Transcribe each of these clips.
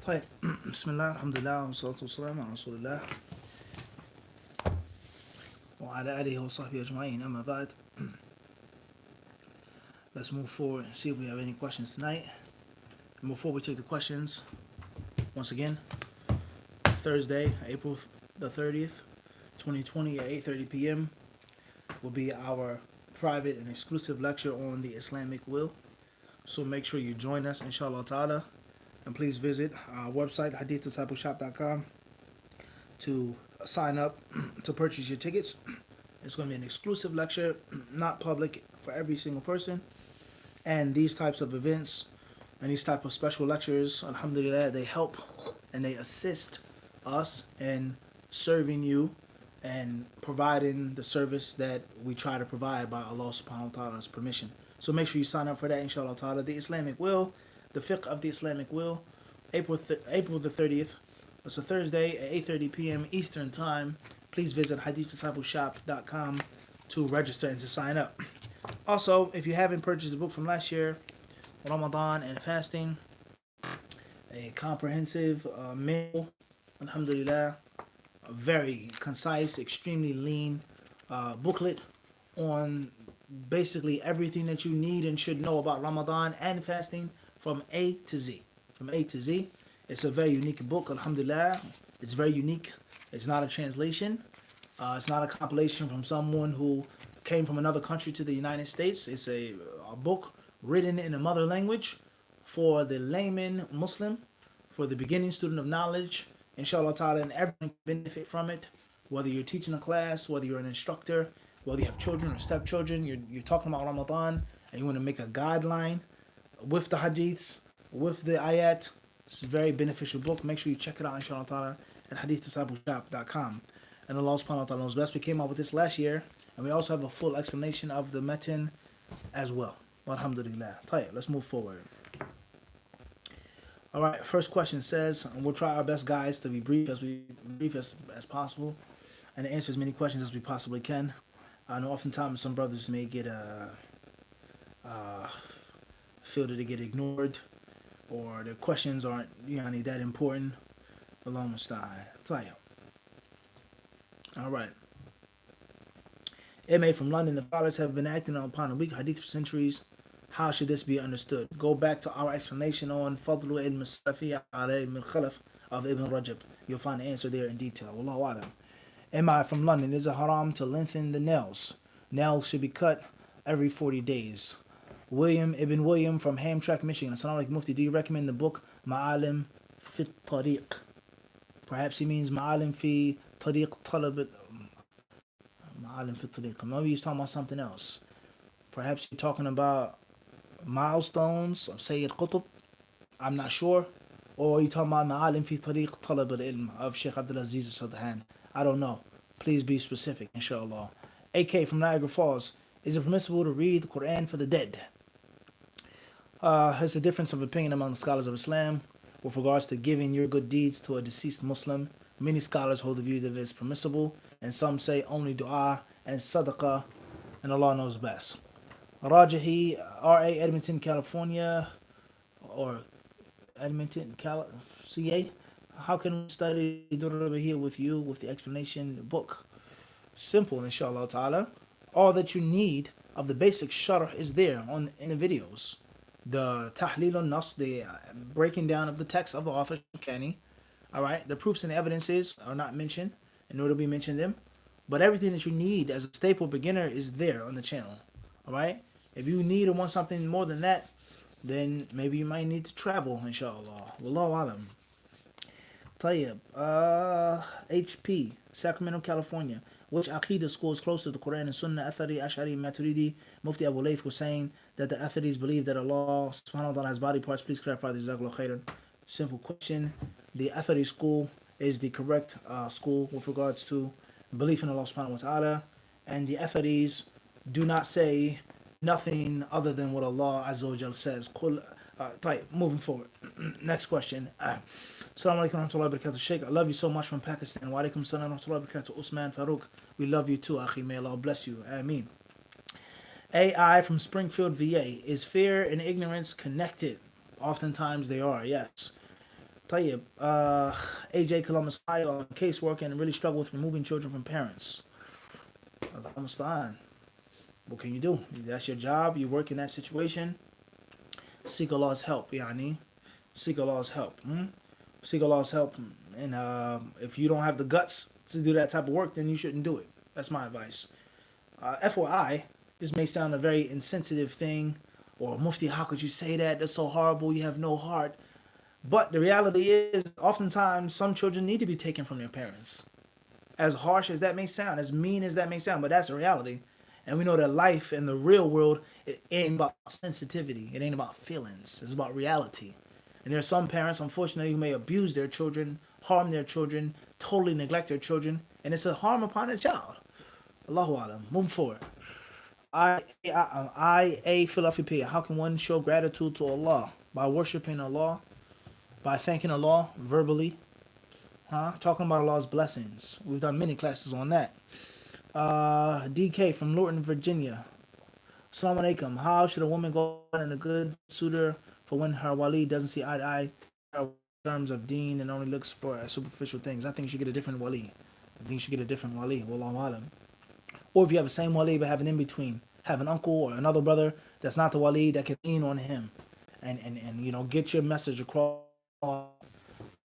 طيب بسم الله الحمد لله والصلاة والسلام على رسول الله وعلى آله وصحبه أجمعين. أما بعد, let's move forward and see if we have any questions tonight. And before we take the questions, once again, Thursday, April the 30th, 2020 at 8:30 p.m. will be our private and exclusive lecture on the Islamic will. So make sure you join us, inshallah ta'ala. And please visit our website, HadithDiscipleshop.com, to sign up to purchase your tickets. It's going to be an exclusive lecture, not public for every single person. And these types of events and these type of special lectures, alhamdulillah, they help and they assist us in serving you and providing the service that we try to provide by Allah subhanahu wa ta'ala's permission. So make sure you sign up for that, inshallah ta'ala. The Islamic will, the fiqh of the Islamic will, April the 30th. It's a Thursday at 8:30 p.m. Eastern Time. Please visit HadithDiscipleshop.com to register and to sign up. Also, if you haven't purchased the book from last year, Ramadan and fasting, a comprehensive manual, alhamdulillah, a very concise, extremely lean booklet on basically everything that you need and should know about Ramadan and fasting from A to Z. From A to Z. It's a very unique book, alhamdulillah. It's very unique. It's not a translation. It's not a compilation from someone who came from another country to the United States. It's a book written in a mother language for the layman Muslim, for the beginning student of knowledge, inshallah ta'ala, and everyone can benefit from it. Whether you're teaching a class, whether you're an instructor, whether you have children or stepchildren, you're talking about Ramadan and you want to make a guideline with the hadiths, with the ayat. It's a very beneficial book. Make sure you check it out, inshallah ta'ala, at hadithdiscipleshop.com. And Allah subhanahu wa ta'ala knows best. We came out with this last year, and we also have a full explanation of the metin as well. Alhamdulillah. Tayyib, let's move forward. All right, first question says, and we'll try our best, guys, to be brief as possible and to answer as many questions as we possibly can. I know oftentimes some brothers may get feel that they get ignored or their questions aren't that important. Allah musta'an. Tayyib. All right. MA from London, the fathers have been acting upon a weak hadith for centuries. How should this be understood? Go back to our explanation on Fadlu ilm al-Salafi ala ilm al-Khalaf of Ibn Rajab. You'll find the answer there in detail. Wallahu alam. MI from London, is it haram to lengthen the nails? Nails should be cut every 40 days. Ibn William from Hamtramck, Michigan. Assalamu alaikum Mufti. Do you recommend the book Ma'alim fi Tariq? Perhaps he means Ma'alim fi Tariq Talab. Ma'alim fi Tariq. Maybe he's talking about something else. Perhaps you're talking about milestones of Sayyid Qutb. I'm not sure. Or you're talking about Ma'alim fi Tariq Talab al-Ilm of Sheikh Abdul Aziz al-Sadhan. I don't know. Please be specific, inshallah. AK from Niagara Falls. Is it permissible to read the Quran for the dead? There's a difference of opinion among the scholars of Islam with regards to giving your good deeds to a deceased Muslim. Many scholars hold the view that it is permissible, and some say only dua and sadaqah, and Allah knows best. Rajahi, R.A. Edmonton, California, or Edmonton, CA. How can we study Durra here with you with the explanation book? Simple, inshallah ta'ala. All that you need of the basic sharh is there in the videos. The tahleel al-nas, the breaking down of the text of the author Shawkani. All right, the proofs and evidences are not mentioned, and nor do we mention them. But everything that you need as a staple beginner is there on the channel. All right. If you need or want something more than that, then maybe you might need to travel, inshallah. Wallahu alam. Tayyib. HP, Sacramento, California. Which Aqidah school is close to the Quran and Sunnah? Athari, Ash'ari, Maturidi. Mufti Abu Layth was saying that the Atharis believe that Allah subhanahu wa ta'ala has body parts. Please clarify this. Jazakallahu khairan. Simple question. The Athari school is the correct school with regards to belief in Allah subhanahu wa ta'ala. And the Atharis do not say nothing other than what Allah Azza wa Jal says. Moving forward. Next question. Assalamu alaikum wa rahmatullahi wa barakatuh. Sheikh, I love you so much from Pakistan. Wa alaikum salam wa rahmatullahi wa barakatuh. Usman Farouk. We love you too, Akhi. May Allah bless you. Ameen. AI from Springfield, VA. Is fear and ignorance connected? Oftentimes they are, yes. طيب, AJ Columbus, Ohio, caseworker and really struggle with removing children from parents. Allah musta'an. What can you do? That's your job. You work in that situation. Seek Allah's help, yani. Seek Allah's help. Seek Allah's help. And if you don't have the guts to do that type of work, then you shouldn't do it. That's my advice. FYI, this may sound a very insensitive thing, or Mufti, how could you say that? That's so horrible. You have no heart. But the reality is, oftentimes, some children need to be taken from their parents. As harsh as that may sound, as mean as that may sound, but that's a reality. And we know that life in the real world, it ain't about sensitivity. It ain't about feelings. It's about reality. And there are some parents, unfortunately, who may abuse their children, harm their children, totally neglect their children, and it's a harm upon a child. Allahu Alam. Move forward. I Philadelphia. How can one show gratitude to Allah? By worshiping Allah, by thanking Allah verbally, talking about Allah's blessings. We've done many classes on that. DK from Lorton, Virginia. Assalamu alaikum. How should a woman go in a good suitor for when her wali doesn't see eye to eye in terms of deen and only looks for superficial things? I think you should get a different wali. Wallahu alam. Or if you have the same wali but have an in-between, have an uncle or another brother that's not the wali that can lean on him and get your message across.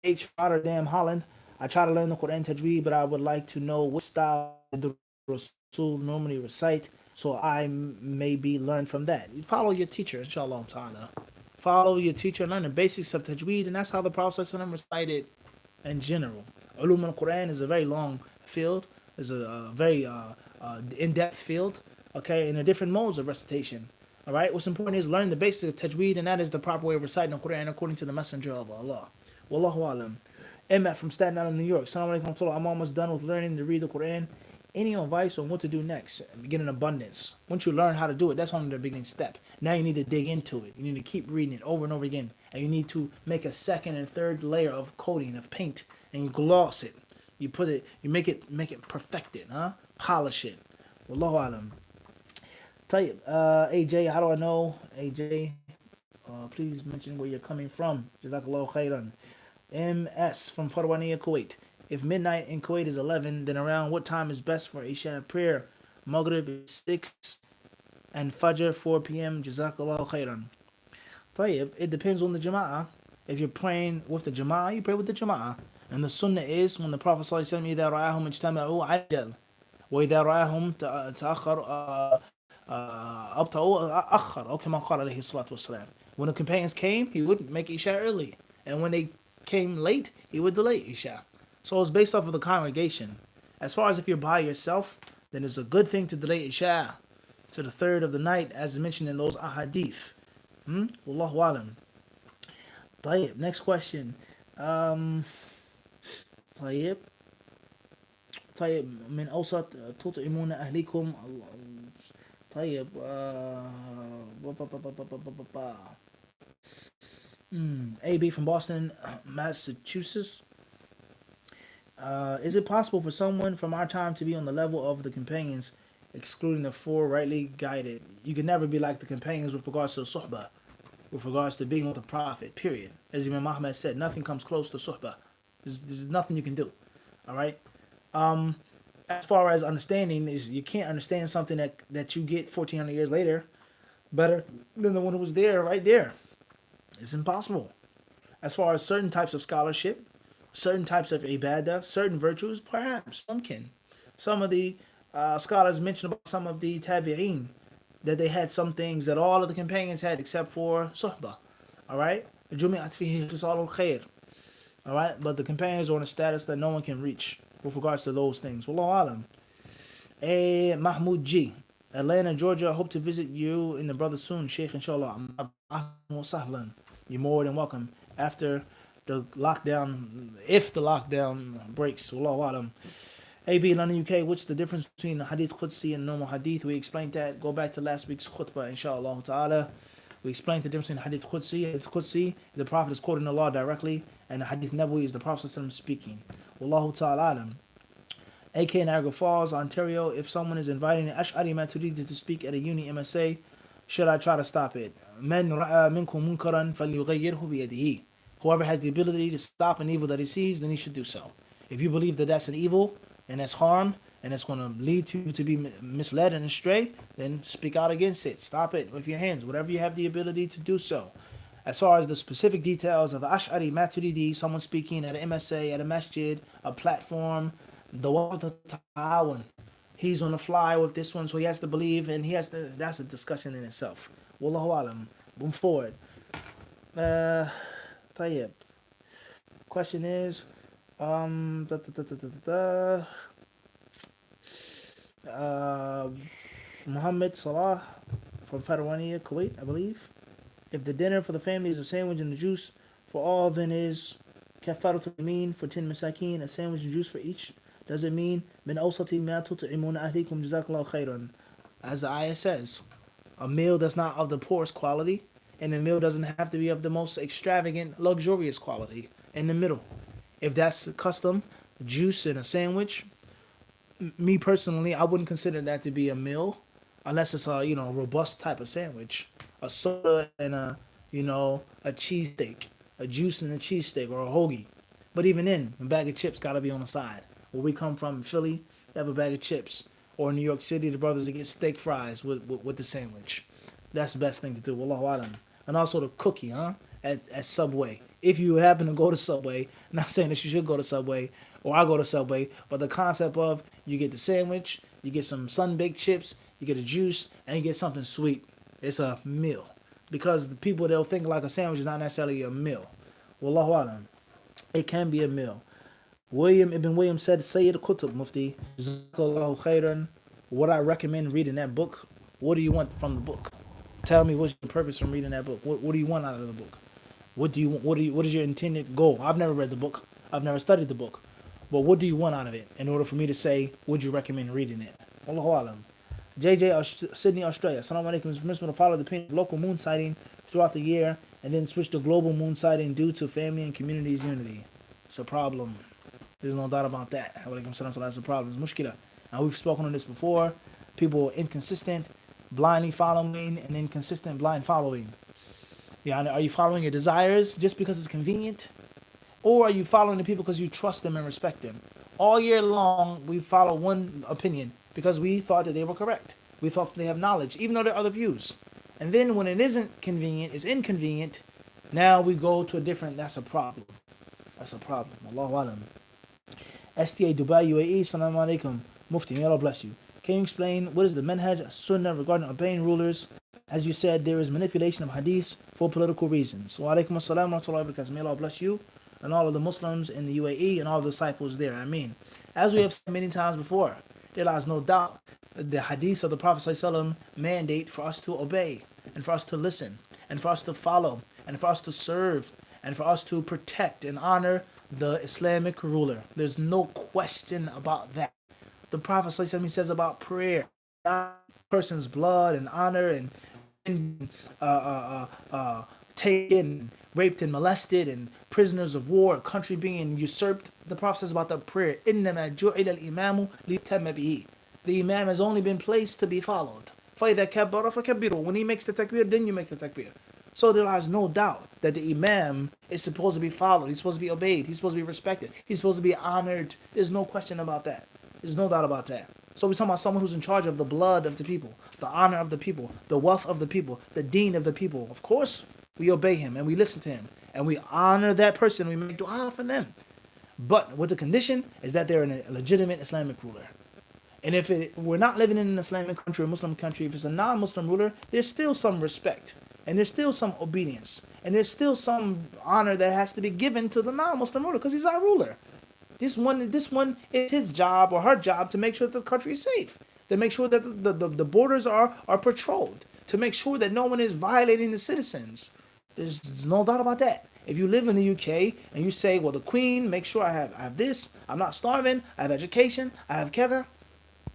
H. Rotterdam, Holland. I try to learn the Quran Tajweed, but I would like to know what style the Rasul normally recite, so I maybe learn from that. You follow your teacher, inshallah ta'ala. Follow your teacher, learn the basics of Tajweed, and that's how the Prophet recited in general. Ulum al-Quran is a very long field. It's a very in-depth field, okay, in the different modes of recitation. All right, what's important is learn the basics of Tajweed, and that is the proper way of reciting the Quran according to the Messenger of Allah. Wallahu alam. Emmet from Staten Island, New York. Assalamu alaikum. I'm almost done with learning to read the Quran. Any advice on what to do next? Get an abundance. Once you learn how to do it, that's only the beginning step. Now you need to dig into it. You need to keep reading it over and over again. And you need to make a second and third layer of coating, of paint, and you gloss it. You put it, you make it perfected, polish it. Wallahu alam. Tayyib, AJ, how do I know? AJ, please mention where you're coming from. Jazakallahu khairan. MS from Farwaniya, Kuwait. If midnight in Kuwait is 11, then around what time is best for Isha prayer? Maghrib is 6 and Fajr 4 p.m. Jazakallahu khairan. Tayyib, it depends on the Jama'ah. If you're praying with the Jama'ah, you pray with the Jama'ah. And the Sunnah is when the Prophet ﷺ إِذَا رَآهُمْ اجْتَمَعُوا عَجَّلْ وَإِذَا رَآهُمْ تَأَخَّرُوا أَبْطَأُوا أَخَّرُ أو كما قال عليه الصلاة والسلام. When the companions came, he would make Isha early. And when they came late, he would delay Isha. So it's based off of the congregation. As far as if you're by yourself, then it's a good thing to delay Isha to the third of the night, as mentioned in those ahadith. Wallahu alam. طيب, next question. طيب من أوسط تطعمون أهلكم. طيب AB from Boston, Massachusetts. Is it possible for someone from our time to be on the level of the companions, excluding the four rightly guided? You can never be like the companions with regards to suhbah, with regards to being with the Prophet, period. As Imam Ahmad said, nothing comes close to suhbah. There's nothing you can do. All right? As far as understanding, is you can't understand something that you get 1,400 years later better than the one who was there right there. It's impossible. As far as certain types of scholarship, certain types of ibadah, certain virtues, perhaps some can. Some of the scholars mention about some of the tabi'een that they had some things that all of the companions had except for suhbah. All right? Jumi'at fihi khisalul khair. All right? But the companions are on a status that no one can reach with regards to those things. Wallahu alam. Mahmoud G. Atlanta, Georgia. I hope to visit you and the brother soon, Sheikh, inshallah. You're more than welcome. After the lockdown, if the lockdown breaks. Wallahu alam. AB, London, UK. What's the difference between the Hadith Qudsi and normal Hadith? We explained that. Go back to last week's khutbah, inshallah ta'ala. We explained the difference in Hadith Qudsi. Hadith Qudsi, the Prophet is quoting the law directly, and the Hadith Nabawi is the Prophet speaking. Wallahu ta'ala alam. AK Niagara Falls, Ontario. If someone is inviting an Ash'ari Maturidi to speak at a uni MSA, should I try to stop it? من رأى منكم منكرا فليغيره بيده. Whoever has the ability to stop an evil that he sees, then he should do so. If you believe that that's an evil and that's harm and it's going to lead you to be misled and astray, then speak out against it. Stop it with your hands, whatever you have the ability to do so. As far as the specific details of Ash'ari, Maturidi, someone speaking at an MSA, at a masjid, a platform, the Ta'awun, he's on the fly with this one, so he has to believe, and he has to. That's a discussion in itself. Wallahu alam. Move forward. Tayyib. Question is, Muhammad Salah from Fadawania, Kuwait, I believe. If the dinner for the family is a sandwich and the juice for all, then is kafaratul yamin for 10 masakin, a sandwich and juice for each. Does it mean min awsati ma tut'imuna ahlikum jazakallahu khairan? As the ayah says, a meal that's not of the poorest quality, and the meal doesn't have to be of the most extravagant, luxurious quality. In the middle. If that's custom, juice and a sandwich, me personally, I wouldn't consider that to be a meal unless it's a robust type of sandwich. A soda and a cheesesteak, a juice and a cheesesteak, or a hoagie. But even then, a bag of chips gotta be on the side. Where we come from in Philly, they have a bag of chips. Or in New York City, the brothers that get steak fries with the sandwich. That's the best thing to do. Wallahu alam. And also the cookie, at Subway. If you happen to go to Subway, not saying that you should go to Subway or I go to Subway, but the concept of you get the sandwich, you get some sun-baked chips, you get a juice, and you get something sweet. It's a meal. Because the people, they'll think like a sandwich is not necessarily a meal. Wallahu alam. It can be a meal. Ibn William said, Sayyid Qutb Mufti, Jazakallahu khairan. What I recommend reading that book, what do you want from the book? Tell me what's your purpose from reading that book. What do you want out of the book? What is your intended goal? I've never read the book. I've never studied the book. But what do you want out of it in order for me to say, would you recommend reading it? Wallahu alam. JJ, Sydney, Australia. Assalamu alaikum. It's permissible to follow the opinion of local moon sighting throughout the year and then switch to global moon sighting due to family and community's unity. It's a problem. There's no doubt about that. That's a problem. It's mushkila. Now, we've spoken on this before. People are inconsistent, blindly following, and inconsistent blind following. Are you following your desires just because it's convenient? Or are you following the people because you trust them and respect them? All year long, we follow one opinion because we thought that they were correct. We thought that they have knowledge, even though there are other views. And then when it isn't convenient, it's inconvenient, now we go to a different, that's a problem. That's a problem. Allahu alam. STA Dubai UAE, Assalamu alaikum. Mufti, may Allah bless you. Can you explain what is the manhaj sunnah regarding obeying rulers? As you said, there is manipulation of hadiths for political reasons. Wa alaikum assalam wa rahmatullahi wa barakatuh. May Allah bless you and all of the Muslims in the UAE and all the disciples there. I mean, as we have said many times before, there lies no doubt that the hadiths of the Prophet ﷺ mandate for us to obey and for us to listen and for us to follow and for us to serve and for us to protect and honor the Islamic ruler. There's no question about that. The Prophet ﷺ says about prayer, person's blood and honor and taken, raped and molested, and prisoners of war, a country being usurped. The Prophet says about the prayer, إِنَّمَا جُعِلَ الْإِمَامُ لِيُتَمَّ بِهِ. The Imam has only been placed to be followed. فَإِذَا كَبَّرَ فَكَبِّرُوا. When he makes the takbir, then you make the takbir. So there is no doubt that the Imam is supposed to be followed. He's supposed to be obeyed. He's supposed to be respected. He's supposed to be honored. There's no question about that. There's no doubt about that. So we're talking about someone who's in charge of the blood of the people, the honor of the people, the wealth of the people, the deen of the people. Of course, we obey him and we listen to him and we honor that person. We make dua for them. But with the condition is that they're a legitimate Islamic ruler. And if we're not living in an Islamic country, a Muslim country, if it's a non-Muslim ruler, there's still some respect. And there's still some obedience. And there's still some honor that has to be given to the non-Muslim ruler because he's our ruler. This one is his job or her job to make sure that the country is safe. To make sure that the borders are patrolled. To make sure that no one is violating the citizens. There's no doubt about that. If you live in the UK and you say, well, the Queen, make sure I have this. I'm not starving. I have education. I have keva.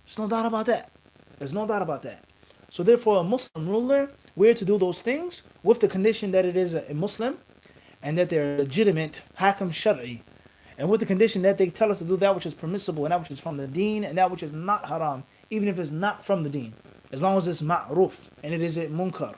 There's no doubt about that. There's no doubt about that. So therefore, a Muslim ruler, we're to do those things with the condition that it is a Muslim and that they're legitimate hakam shar'i. And with the condition that they tell us to do that which is permissible and that which is from the deen and that which is not haram, even if it's not from the deen. As long as it's ma'ruf and it is a munkar.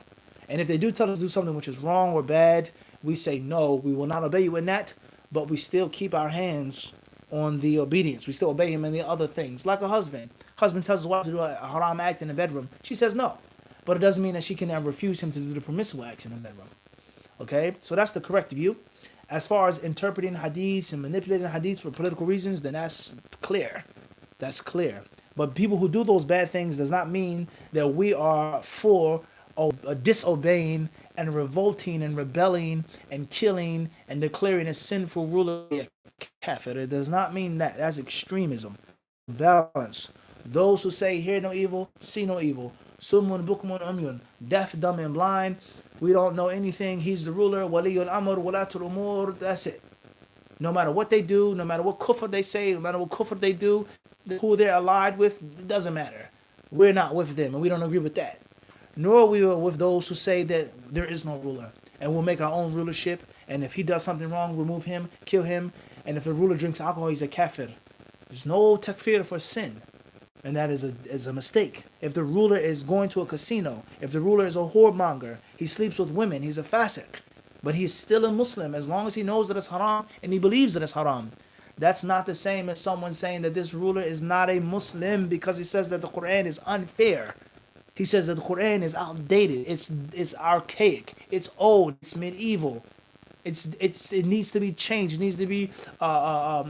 And if they do tell us to do something which is wrong or bad, we say, no, we will not obey you in that, but we still keep our hands on the obedience. We still obey him in the other things. Like a husband. Husband tells his wife to do a haram act in the bedroom. She says no. But it doesn't mean that she can now refuse him to do the permissible acts in the bedroom. Okay? So that's the correct view. As far as interpreting hadiths and manipulating hadiths for political reasons, then that's clear. That's clear. But people who do those bad things does not mean that we are for disobeying and revolting and rebelling and killing and declaring a sinful ruler a kafir. It does not mean that. That's extremism. Balance. Those who say, hear no evil, see no evil. Summun bukmun umyun. Deaf, dumb, and blind. We don't know anything. He's the ruler. Waliyul amr, walatul umur. That's it. No matter what they do, no matter what kufr they say, no matter what kufr they do, who they're allied with, it doesn't matter. We're not with them, and we don't agree with that. Nor we are with those who say that there is no ruler, and we'll make our own rulership, and if he does something wrong, remove him, kill him, and if the ruler drinks alcohol, he's a kafir. There's no takfir for sin, and that is a mistake. If the ruler is going to a casino, if the ruler is a whoremonger, he sleeps with women, he's a fasik. But he's still a Muslim as long as he knows that it's haram and he believes that it's haram. That's not the same as someone saying that this ruler is not a Muslim because he says that the Quran is unfair. He says that the Quran is outdated. It's archaic. It's old. It's medieval. It needs to be changed. It needs to be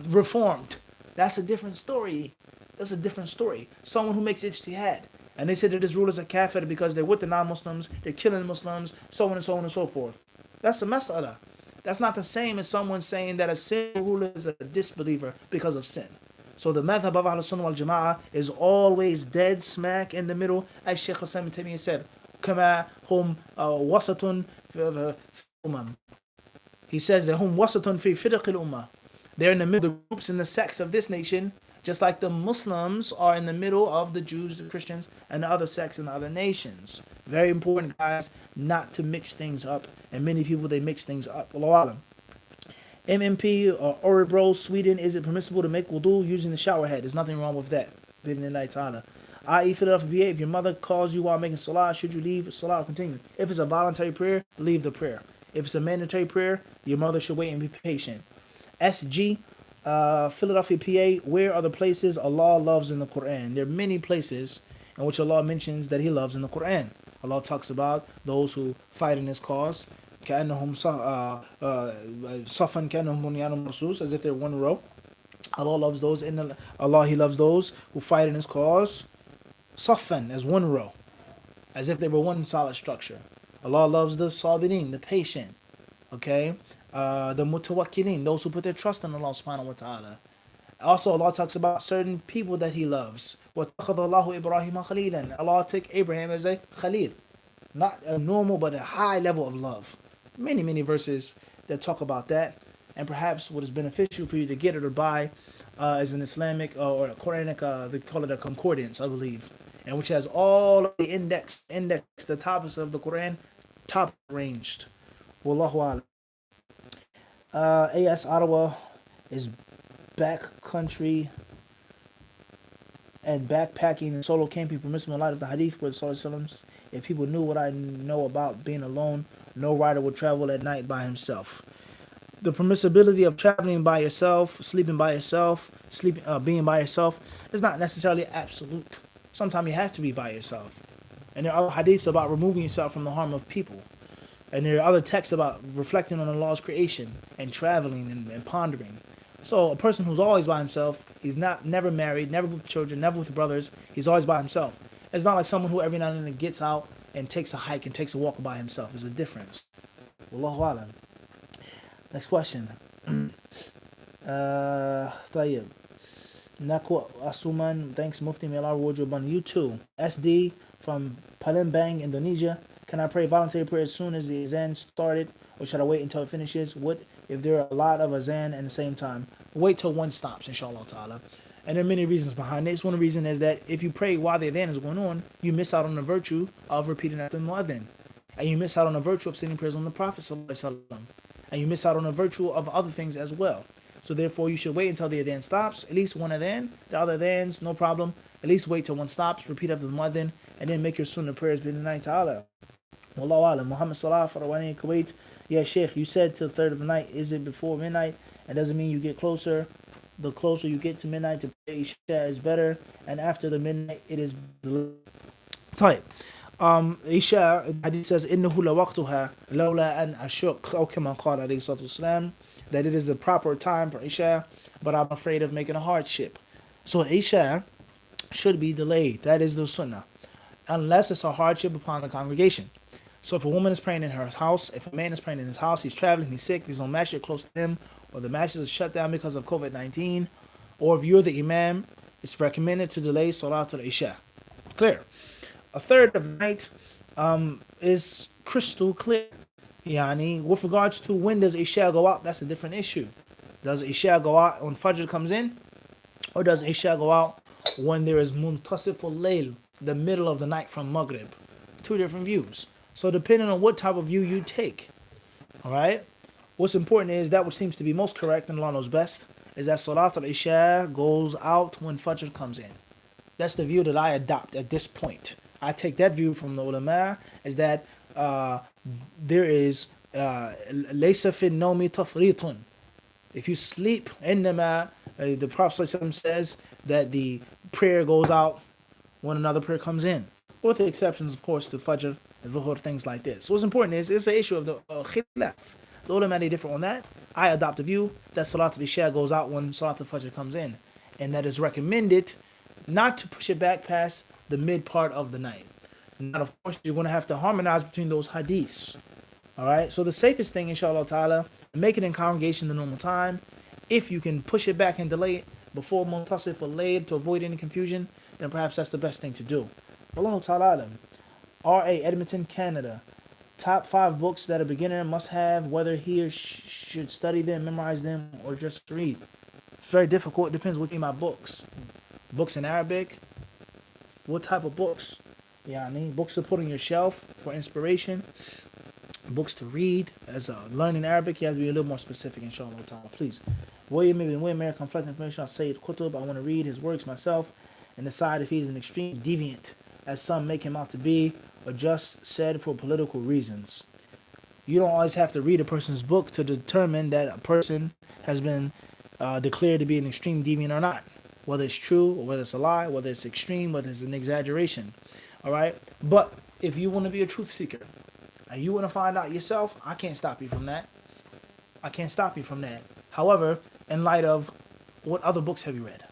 reformed. That's a different story. That's a different story. Someone who makes ijtihad. And they say that this ruler is a kafir because they're with the non-Muslims, they're killing Muslims, so on and so on and so forth. That's a mas'ala. That's not the same as someone saying that a sin ruler is a disbeliever because of sin. So the madhab of Ahlul Sunnah wal Jama'ah is always dead smack in the middle. As Shaykh Hassan ibn Taymiyyah said, كما هم وسط في الأمم. He says that هم وسط في فرق الأمة. They're in the middle, the groups and the sects of this nation, just like the Muslims are in the middle of the Jews, the Christians, and the other sects in the other nations. Very important, guys, not to mix things up. And many people, they mix things up. Allah. MMP or Orebro, Sweden, is it permissible to make wudu using the shower head? There's nothing wrong with that. I.e. Philadelphia, if your mother calls you while making salah, should you leave salah or continue? If it's a voluntary prayer, leave the prayer. If it's a mandatory prayer, your mother should wait and be patient. SG, Philadelphia, PA, where are the places Allah loves in the Quran? There are many places in which Allah mentions that He loves in the Quran. Allah talks about those who fight in His cause, كأنهم صفا كأنهم بنيان مرصوص, as if they're one row. Allah loves those He loves those who fight in His cause, صفا, as one row, as if they were one solid structure. Allah loves the sabirin, the patient. Okay, the mutawakkilin, those who put their trust in Allah subhanahu wa ta'ala. Also, Allah talks about certain people that He loves. وَاتَّخَذَ اللَّهُ إِبْرَاهِيمَ خَلِيلًا. Allah took Abraham as a khalil. Not a normal, but a high level of love. Many, many verses that talk about that. And perhaps what is beneficial for you to get it or buy is an Islamic or a Quranic, they call it a concordance, I believe. And which has all of the index, the topics of the Quran, top ranged. Wallahu a'lam. AS Ottawa is backcountry and backpacking and solo camping permissible in light of the hadith where the if people knew what I know about being alone, no rider would travel at night by himself. The permissibility of traveling by yourself, sleeping by yourself, being by yourself is not necessarily absolute. Sometimes you have to be by yourself. And there are other hadiths about removing yourself from the harm of people. And there are other texts about reflecting on Allah's creation and traveling and pondering. So a person who's always by himself, he's never married, never with children, never with brothers, he's always by himself. It's not like someone who every now and then gets out and takes a hike and takes a walk by himself. There's a difference. Wallahu alam. Next question. Tayyib. Nakwa Asuman, thanks Mufti, may Allah reward you upon you too. SD from Palembang, Indonesia. Can I pray voluntary prayer as soon as the azan started, or should I wait until it finishes? What if there are a lot of azan at the same time? Wait till one stops, inshallah ta'ala. And there are many reasons behind this. One reason is that if you pray while the adhan is going on, you miss out on the virtue of repeating after the muadhin. And you miss out on the virtue of sending prayers on the Prophet sallallahu alaihi wasallam. And you miss out on the virtue of other things as well. So therefore, you should wait until the adhan stops, at least one adhan. The other adhans, no problem. At least wait till one stops, repeat after the muadhin, and then make your sunnah prayers bin night ta'ala. Wallahu alam. Muhammad Salah Farawani in Kuwait. Yeah, Sheikh, you said till the third of the night. Is it before midnight? It doesn't mean you get closer. The closer you get to midnight to pray Isha is better. And after the midnight, it is طيب. Isha, Hadith says, إِنَّهُ لَوَقْتُهَا لَوْلَا أَنْ أَشُقْ أو كما قال عليه الصلاة والسلام, that it is the proper time for Isha, but I'm afraid of making a hardship. So Isha should be delayed. That is the sunnah. Unless it's a hardship upon the congregation. So if a woman is praying in her house, if a man is praying in his house, he's traveling, he's sick, there's no masjid close to him, or the masjid is shut down because of COVID-19, or if you're the imam, it's recommended to delay Salatul Isha. Clear. A third of the night is crystal clear. Yani, with regards to when does Isha go out, that's a different issue. Does Isha go out when Fajr comes in? Or does Isha go out when there is Muntasiful Layl, the middle of the night from Maghrib? Two different views. So depending on what type of view you take, all right? What's important is that what seems to be most correct, and Allah knows best, is that Salat al-Isha goes out when Fajr comes in. That's the view that I adopt at this point. I take that view from the ulama, is that there is laysa fi nomi tafritun. If you sleep, the Prophet says that the prayer goes out when another prayer comes in, with the exceptions, of course, to Fajr and Dhuhr, things like this. So what's important is it's an issue of the khilaf. The ulama are different on that. I adopt a view that Salat al-Isha goes out when Salat al-Fajr comes in, and that is recommended not to push it back past the mid part of the night. Now, of course, you're going to have to harmonize between those hadiths. All right, so the safest thing, inshallah ta'ala, make it in congregation the normal time. If you can push it back and delay it before Muntasif al-Layl to avoid any confusion, then perhaps that's the best thing to do. Wallahu ta'ala alam. R.A. Edmonton, Canada. Top 5 books that a beginner must have, whether he or she should study them, memorize them, or just read. It's very difficult. It depends what you mean by books. Books in Arabic. What type of books? Yeah, I mean, books to put on your shelf for inspiration. Books to read. As learning Arabic, you have to be a little more specific, inshallah ta'ala. Please. William Ibn Waymer, collect information on Sayyid Qutb. I want to read his works myself and decide if he's an extreme deviant, as some make him out to be, or just said for political reasons. You don't always have to read a person's book to determine that a person has been declared to be an extreme deviant or not. Whether it's true, or whether it's a lie, whether it's extreme, whether it's an exaggeration. All right? But if you want to be a truth seeker, and you want to find out yourself, I can't stop you from that. I can't stop you from that. However, in light of what other books have you read?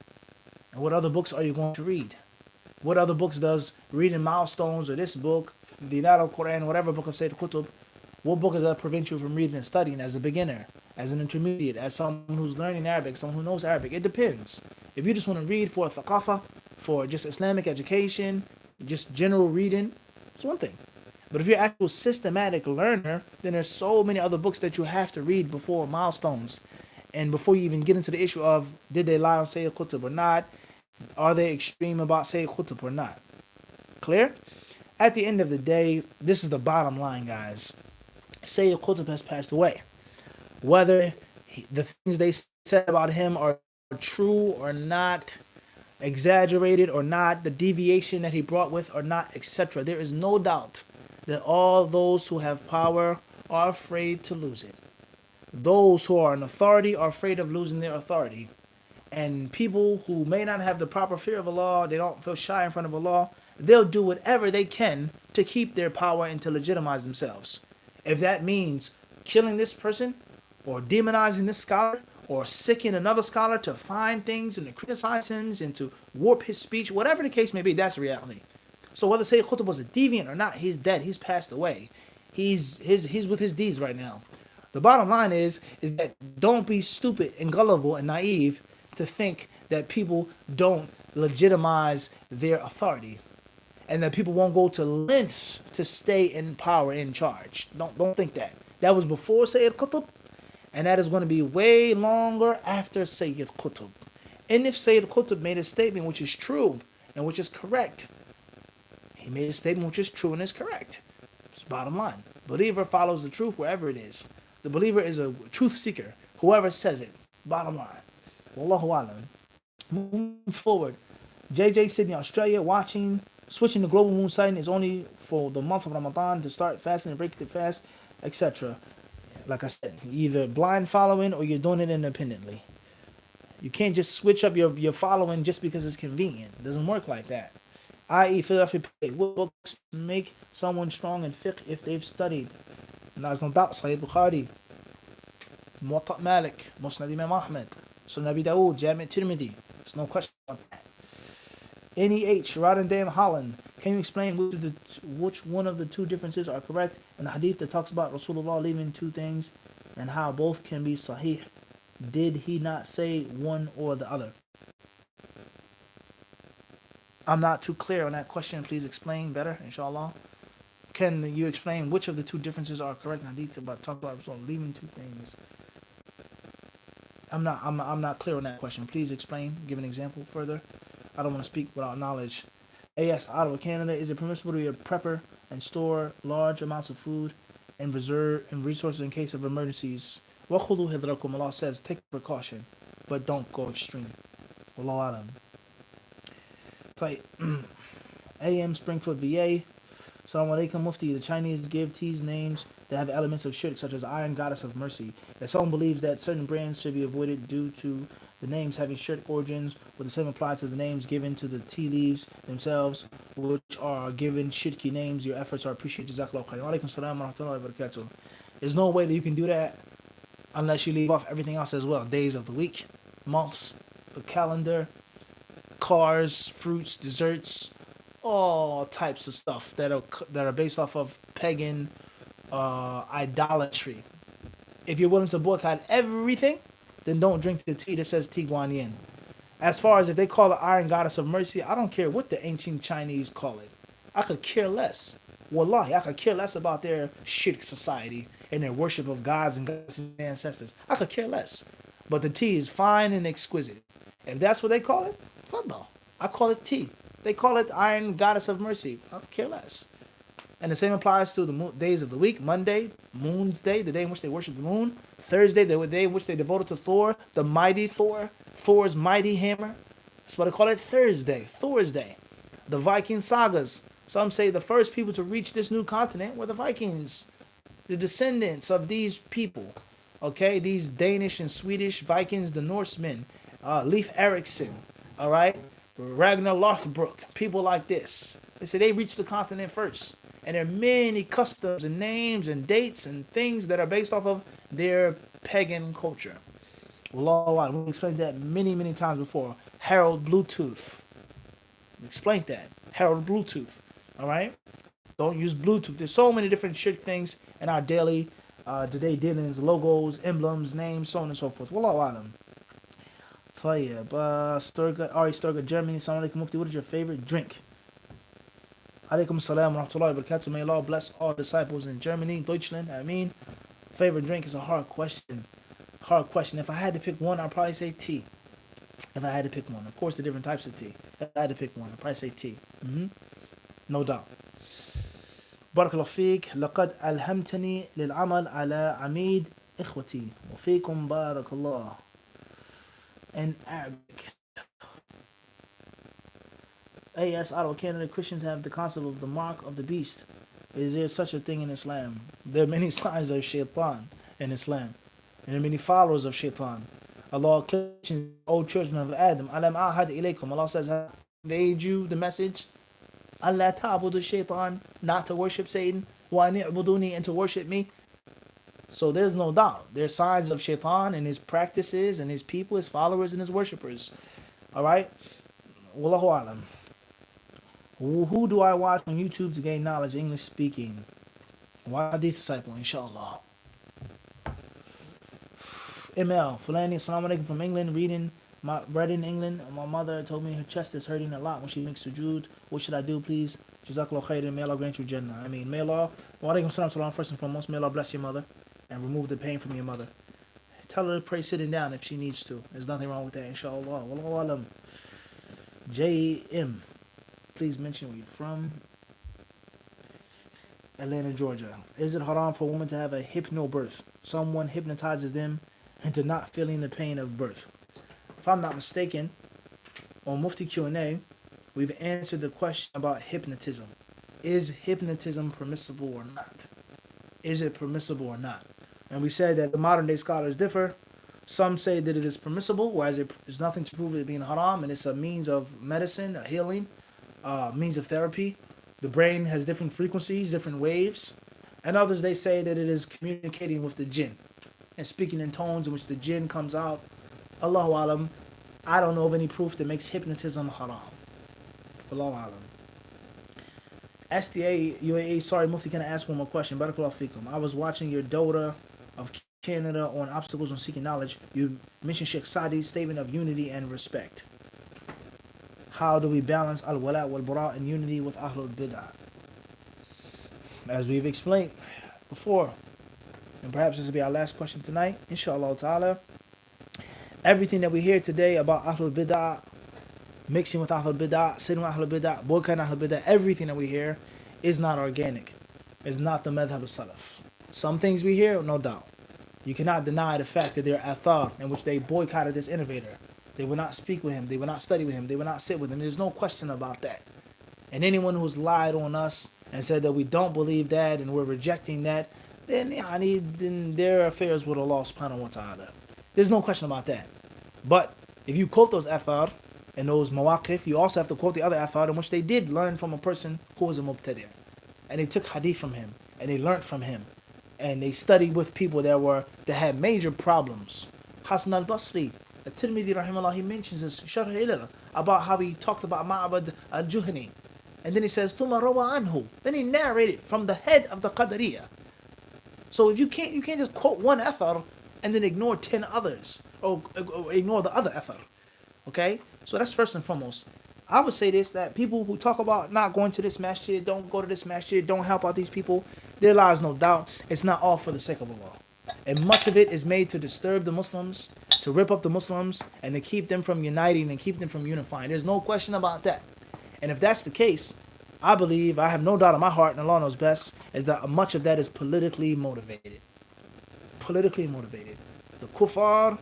And what other books are you going to read? What other books does reading milestones or this book, the Quran, whatever book of Sayyid Qutb, what book does that prevent you from reading and studying as a beginner, as an intermediate, as someone who's learning Arabic, someone who knows Arabic? It depends. If you just want to read for thaqafa, for just Islamic education, just general reading, it's one thing. But if you're an actual systematic learner, then there's so many other books that you have to read before milestones. And before you even get into the issue of did they lie on Sayyid Qutb or not, are they extreme about Sayyid Qutb or not? Clear? At the end of the day, this is the bottom line, guys. Sayyid Qutb has passed away. Whether the things they said about him are true or not, exaggerated or not, the deviation that he brought with or not, etc. There is no doubt that all those who have power are afraid to lose it. Those who are in authority are afraid of losing their authority. And people who may not have the proper fear of Allah, they don't feel shy in front of Allah, they'll do whatever they can to keep their power and to legitimize themselves. If that means killing this person, or demonizing this scholar, or sicking another scholar to find things and to criticize him and to warp his speech, whatever the case may be, that's reality. So whether Sayyid Qutb was a deviant or not, he's dead, he's passed away. He's with his deeds right now. The bottom line is that don't be stupid and gullible and naive to think that people don't legitimize their authority and that people won't go to lengths to stay in power, in charge. Don't think that. That was before Sayyid Qutb, and that is going to be way longer after Sayyid Qutb. And if Sayyid Qutb made a statement which is true and which is correct, he made a statement which is true and is correct. It's bottom line. Believer follows the truth wherever it is. The believer is a truth seeker, whoever says it. Bottom line. Wallahu alam. Moving forward. JJ Sydney, Australia, watching Switching to global moon sighting is only for the month of Ramadan to start fasting and break the fast, etc. Like I said, either blind following or you're doing it independently. You can't just switch up your following just because it's convenient. It doesn't work like that. I.e., Philadelphia P. What books make someone strong in fiqh if they've studied? And there's no doubt, Sahih Bukhari, Muwatta Malik, Musnad Imam Ahmed, Sunan Abi Dawood, Jami' Tirmidhi. There's no question about that. NEH, Rotterdam, Holland. Can you explain which one of the two differences are correct in the hadith that talks about Rasulullah leaving two things and how both can be sahih? Did he not say one or the other? I'm not too clear on that question. Please explain better, inshallah. Can you explain which of the two differences are correct in the hadith about talking about Rasulullah leaving two things? I'm not clear on that question. Please explain. Give an example further. I don't want to speak without knowledge. AS, Ottawa, Canada. Is it permissible to be a prepper and store large amounts of food and reserve and resources in case of emergencies? وَخُذُوا حِذْرَكُمْ, Allah says, take precaution, but don't go extreme. Wallahu alam. Play AM, Springfield, VA. Assalamu alaikum, Mufti. The Chinese give teas names that have elements of shirk, such as Iron Goddess of Mercy. If someone believes that certain brands should be avoided due to the names having shirk origins, would the same apply to the names given to the tea leaves themselves, which are given shirky names? Your efforts are appreciated. Jazakallahu khairan. Wa alaikum salam wa rahmatullahi wa barakatuh. There's no way that you can do that unless you leave off everything else as well. Days of the week, months, the calendar, cars, fruits, desserts, all types of stuff that are based off of pagan idolatry. If you're willing to boycott everything, then don't drink the tea that says Tea Guan Yin. As far as if they call it Iron Goddess of Mercy, I don't care what the ancient Chinese call it. I could care less. Wallahi, I could care less about their shirk society and their worship of gods and goddesses and ancestors. I could care less. But the tea is fine and exquisite. If that's what they call it, fadda. I call it tea. They call it Iron Goddess of Mercy. I could care less. And the same applies to the days of the week. Monday, Moon's Day, the day in which they worship the moon. Thursday, the day in which they devoted to Thor, the mighty Thor, Thor's mighty hammer. That's what they call it, Thursday, Thor's Day. The Viking sagas. Some say the first people to reach this new continent were the Vikings, the descendants of these people. Okay, these Danish and Swedish Vikings, the Norsemen, Leif Erikson, all right, Ragnar Lothbrok, people like this. They say they reached the continent first. And there are many customs and names and dates and things that are based off of their pagan culture. Well, we explained that many, many times before. Harold Bluetooth. We explained that. Harold Bluetooth. All right? Don't use Bluetooth. There's so many different shit things in our daily, today dealings, logos, emblems, names, so on and so forth. Wallahu alam. Tayyib. Ari Sturga, Germany. Assalamu alaikum, Mufti. What is your favorite drink? Alaikum salam wa rahmatullahi wa barakatuh. May Allah bless all disciples in Germany, Deutschland. I mean, favorite drink is a hard question. Hard question. If I had to pick one, I'd probably say tea. If I had to pick one. Of course, the different types of tea. If I had to pick one, I'd probably say tea. No doubt. Barakallahu feek. لقد ألهمتني للعمل على عميد إخوتي وفيكم بارك الله. In Arabic. AS, Ottawa, Canada. Christians have the concept of the mark of the beast. Is there such a thing in Islam? There are many signs of shaitan in Islam. And there are many followers of shaitan. Allah, Christians, O children of Adam, Alam ahad ilaykum. Allah says, I made you the message. Allah ta'budu shaitan, not to worship Satan. Wa ni'buduni, and to worship me. So there's no doubt. There's signs of shaitan and his practices and his people, his followers and his worshippers. Alright? Wallahu alam. Who do I watch on YouTube to gain knowledge, English speaking? HadithDisciple, inshallah. ML, Fulani, assalamu alaikum from England, read in England. My mother told me her chest is hurting a lot when she makes sujood. What should I do, please? Jazakallah khairan, may Allah grant you Jannah. I mean, may Allah, wa alaikum salam, first and foremost, may Allah bless your mother and remove the pain from your mother. Tell her to pray sitting down if she needs to. There's nothing wrong with that, inshallah. Wallahu alam. JM, please mention where you're from. Atlanta, Georgia. Is it haram for a woman to have a hypnobirth? Someone hypnotizes them into not feeling the pain of birth. If I'm not mistaken, on Mufti Q&A, we've answered the question about hypnotism. Is hypnotism permissible or not? Is it permissible or not? And we said that the modern day scholars differ. Some say that it is permissible, whereas there's nothing to prove it being haram, and it's a means of medicine, a healing, means of therapy. The brain has different frequencies, different waves. And others, they say that it is communicating with the jinn and speaking in tones in which the jinn comes out. Allahu alam. I don't know of any proof that makes hypnotism haram. Allahu alam. SDA UAE, sorry, Mufti, can I ask one more question? Barakallahu fikum. I was watching your Dota of Canada on obstacles on seeking knowledge. You mentioned Sheikh Sadi's statement of unity and respect. How do we balance al-wala wal-bara and unity with Ahlul Bid'ah? As we've explained before, and perhaps this will be our last question tonight, inshallah ta'ala, everything that we hear today about Ahlul Bid'ah, mixing with Ahlul Bid'ah, sitting with Ahlul Bid'ah, boycotting Ahlul Bid'ah, everything that we hear is not organic. It's not the madhab of Salaf. Some things we hear, no doubt. You cannot deny the fact that there are athar in which they boycotted this innovator. They will not speak with him. They will not study with him. They will not sit with him. There's no question about that. And anyone who's lied on us and said that we don't believe that and we're rejecting that, then their affairs with Allah subhanahu wa ta'ala. There's no question about that. But if you quote those athar and those mawaqif, you also have to quote the other athar in which they did learn from a person who was a mubtadi'. And they took hadith from him. And they learned from him. And they studied with people that had major problems. Hasan al-Basri, At-Tirmidhi rahimahullah, he mentions this Sharh Ilal about how he talked about Ma'bad al-Juhani. And then he says, Tuma rawa anhu. Then he narrated from the head of the Qadariyah. So if you can't just quote one athar and then ignore 10 others. Or ignore the other athar. Okay? So that's first and foremost. I would say this, that people who talk about not going to this masjid, don't go to this masjid, don't help out these people, there lies no doubt it's not all for the sake of Allah. And much of it is made to disturb the Muslims, to rip up the Muslims, and to keep them from uniting and keep them from unifying. There's no question about that. And if that's the case, I believe, I have no doubt in my heart, and Allah knows best, is that much of that is politically motivated. Politically motivated. The kuffar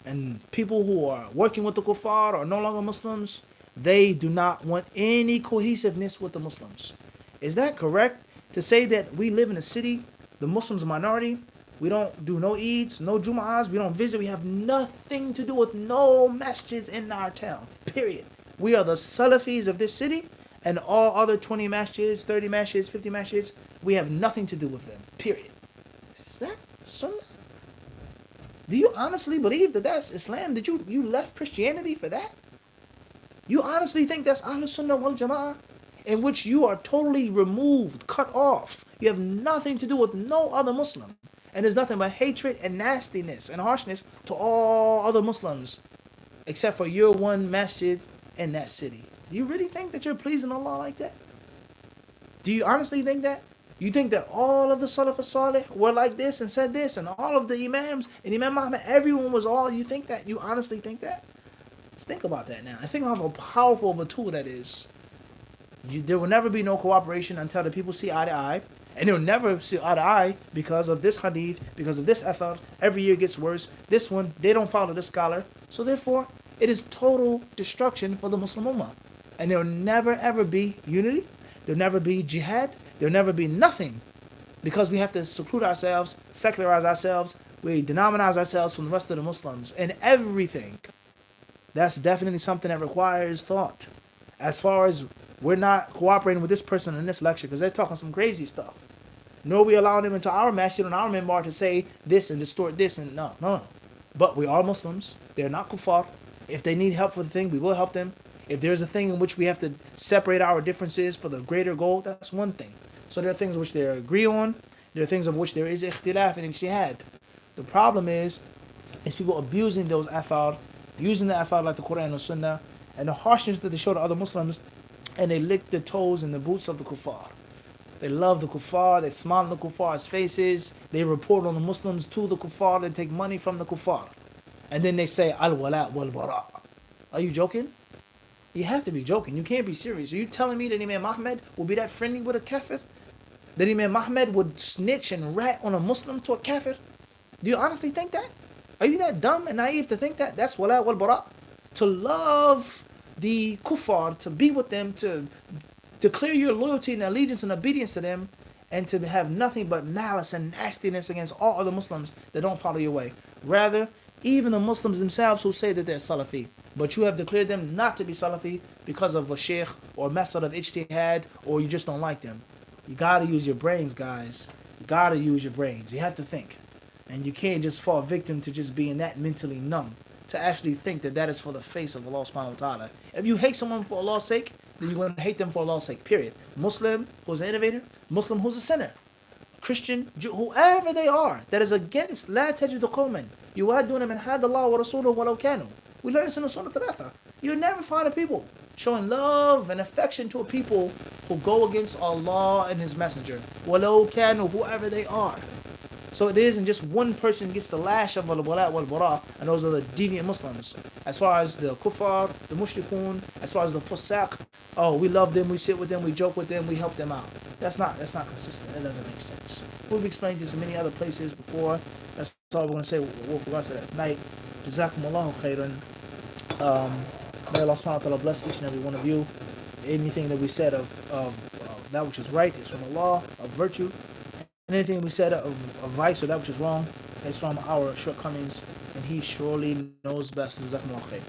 and people who are working with the kuffar are no longer Muslims. They do not want any cohesiveness with the Muslims. Is that correct to say that we live in a city, the Muslims are minority, we don't do no Eids, no Jum'ahs, we don't visit, we have nothing to do with no masjids in our town, period. We are the Salafis of this city, and all other 20 masjids, 30 masjids, 50 masjids, we have nothing to do with them, period. Is that Sunnah? Do you honestly believe that that's Islam? Did you left Christianity for that? You honestly think that's Ahlul Sunnah wal Jama'ah? In which you are totally removed, cut off. You have nothing to do with no other Muslim. And there's nothing but hatred and nastiness and harshness to all other Muslims. Except for your one masjid in that city. Do you really think that you're pleasing Allah like that? Do you honestly think that? You think that all of the Salaf as-Salih were like this and said this, and all of the Imams and Imam Muhammad, everyone was all, you think that? You honestly think that? Just think about that now. I think how powerful of a tool that is. There will never be no cooperation until the people see eye to eye. And they'll never see eye to eye because of this hadith, because of this athar. Every year gets worse. This one, they don't follow this scholar. So therefore, it is total destruction for the Muslim Ummah. And there'll never ever be unity. There'll never be jihad. There'll never be nothing. Because we have to seclude ourselves, secularize ourselves. We denominize ourselves from the rest of the Muslims. And everything. That's definitely something that requires thought. As far as we're not cooperating with this person in this lecture because they're talking some crazy stuff. Nor we allowing them into our masjid and our minbar to say this and distort this and no. But we are Muslims. They're not kuffar. If they need help with a thing, we will help them. If there's a thing in which we have to separate our differences for the greater goal, that's one thing. So there are things which they agree on. There are things of which there is ikhtilaf and ijtihad. The problem is people abusing those athar, using the athar like the Quran and Sunnah, and the harshness that they show to other Muslims, and they lick the toes and the boots of the kuffar. They love the kuffar, they smile in the kuffar's faces, they report on the Muslims to the kuffar, they take money from the kuffar. And then they say, al-wala wal-bara. Are you joking? You have to be joking. You can't be serious. Are you telling me that Imam Ahmed will be that friendly with a kafir? That Imam Ahmed would snitch and rat on a Muslim to a kafir? Do you honestly think that? Are you that dumb and naive to think that? That's wala wal-bara. To love the kuffar, to be with them, to declare your loyalty and allegiance and obedience to them, and to have nothing but malice and nastiness against all other Muslims that don't follow your way. Rather, even the Muslims themselves who say that they're Salafi, but you have declared them not to be Salafi because of a sheikh or method of ijtihad, or you just don't like them. You gotta use your brains, guys. You gotta use your brains. You have to think. And you can't just fall victim to just being that mentally numb, to actually think that that is for the face of Allah subhanahu wa ta'ala. If you hate someone for Allah's sake, then you're going to hate them for Allah's sake, period. Muslim who's an innovator, Muslim who's a sinner, Christian, Jew, whoever they are, that is against لا تجد قوما يوادون من حاد الله ورسوله ولو كانوا. We learn this in the Surah Thalatha. You never find a people showing love and affection to a people who go against Allah and His Messenger. ولو كانوا, whoever they are. So it isn't just one person gets the lash of al-wala wal-bara, and those are the deviant Muslims. As far as the kuffar, the mushrikun, as far as the fusaq, oh, we love them, we sit with them, we joke with them, we help them out. That's not consistent. That doesn't make sense. We've explained this in many other places before. That's all we're going to say with regards to that tonight. Jazakumullahu khairan. May Allah subhanahu wa ta'ala bless each and every one of you. Anything that we said of that which is right is from Allah, of virtue. Anything we said of vice or that which is wrong is from our shortcomings, and He surely knows best. Jazakumullahu khair.